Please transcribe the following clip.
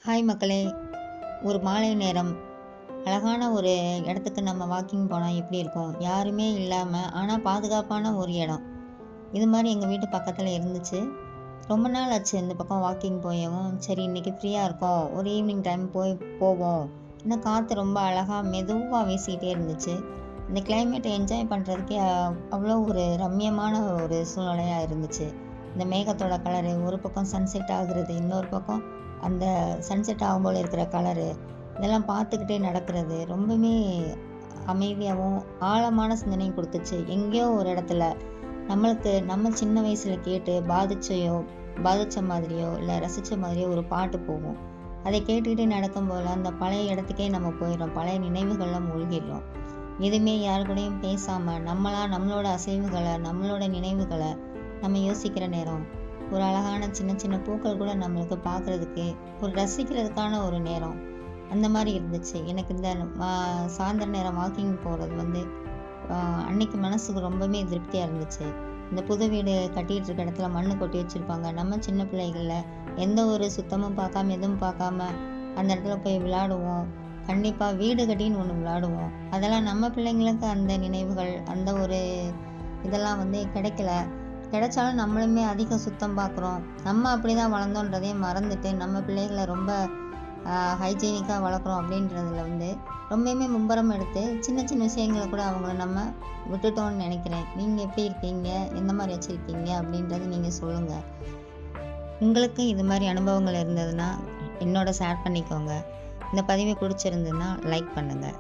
Hi மக்களே! ஒரு மாலை நேரம், அழகான ஒரு இடத்துக்கு நம்ம வாக்கிங் போனா எப்படி இருக்கும்? யாருமே இல்லாம, ஆனா பாதுகாப்பான ஒரு இடம். இது மாரி எங்க வீட்டு பக்கத்துல இருந்துச்சு. ரொம்ப நாள் ஆச்சு இந்த பக்கம் வாக்கிங் போயவும். சரி இன்னைக்கு ஃப்ரீயா இருக்கோம். ஒரு ஈவினிங் டைம் போவோம். இன்னும் காத்து ரொம்ப அழகா மெதுவா வீசிக்கிட்டே இருந்துச்சு. இந்த கிளைமேட்ட என்ஜாய் பண்றதுக்கே அவ்வளோ ஒரு ரம்மியமான ஒரு சூழ்நிலையா இருந்துச்சு. இந்த மேகத்தோட கலரு, ஒரு பக்கம் சன்செட் ஆகுறது, இன்னொரு பக்கம் அந்த சன்செட் ஆகும்போது இருக்கிற கலரு, இதெல்லாம் பார்த்துக்கிட்டே நடக்கிறது ரொம்பவுமே அமைதியாகவும், ஆழமான சிந்தனையும் குடுத்துச்சு. எங்கேயோ ஒரு இடத்துல நம்மளுக்கு நம்ம சின்ன வயசுல கேட்டு பாதிச்ச மாதிரியோ, இல்ல ரசிச்ச மாதிரியோ ஒரு பாட்டு போகும். அதை கேட்டுக்கிட்டே நடக்கும்போதெல்லாம் அந்த பழைய இடத்துக்கே நம்ம போயிடுறோம். பழைய நினைவுகள்ல மூழ்கிடுறோம். எதுவுமே யாரு கூடயும் பேசாம, நம்மளா நம்மளோட அசைவுகள, நம்மளோட நினைவுகள நம்ம யோசிக்கிற நேரம். ஒரு அழகான சின்ன சின்ன பூக்கள் கூட நம்மளுக்கு பார்க்கறதுக்கு, ஒரு ரசிக்கிறதுக்கான ஒரு நேரம். அந்த மாரி இருந்துச்சு. எனக்கு இந்த சாயந்தர நேரம் வாக்கிங் போறது வந்து அன்னைக்கு மனசுக்கு ரொம்பவுமே திருப்தியா இருந்துச்சு. இந்த புது வீடு கட்டிட்டு இருக்க இடத்துல மண்ணு கொட்டி வச்சிருப்பாங்க. நம்ம சின்ன பிள்ளைகள்ல எந்த ஒரு சுத்தமும் பார்க்காம, எதுவும் பார்க்காம அந்த இடத்துல போய் விளையாடுவோம். கண்டிப்பா வீடு கட்டின்னு ஒண்ணு விளையாடுவோம். அதெல்லாம் நம்ம பிள்ளைங்களுக்கு அந்த நினைவுகள், அந்த ஒரு இதெல்லாம் வந்து கிடைக்கல. கிடைச்சாலும் நம்மளுமே அதிக சுத்தம் பார்க்குறோம். நம்ம அப்படிதான் வளர்ந்தோன்றதையும் மறந்துட்டு, நம்ம பிள்ளைகள ரொம்ப ஹைஜீனிக்காக வளர்க்குறோம் அப்படின்றதுல வந்து ரொம்பவுமே மும்பரம் எடுத்து சின்ன சின்ன விஷயங்கள கூட அவங்கள நம்ம விட்டுட்டோம்னு நினைக்கிறேன். நீங்கள் எப்படி இருக்கீங்க? எந்த மாதிரி வச்சுருக்கீங்க? அப்படின்றது நீங்கள் சொல்லுங்கள். உங்களுக்கு இது மாதிரி அனுபவங்கள் இருந்ததுன்னா என்னோட ஷேர் பண்ணிக்கோங்க. இந்த பதிவு பிடிச்சிருந்ததுன்னா லைக் பண்ணுங்கள்.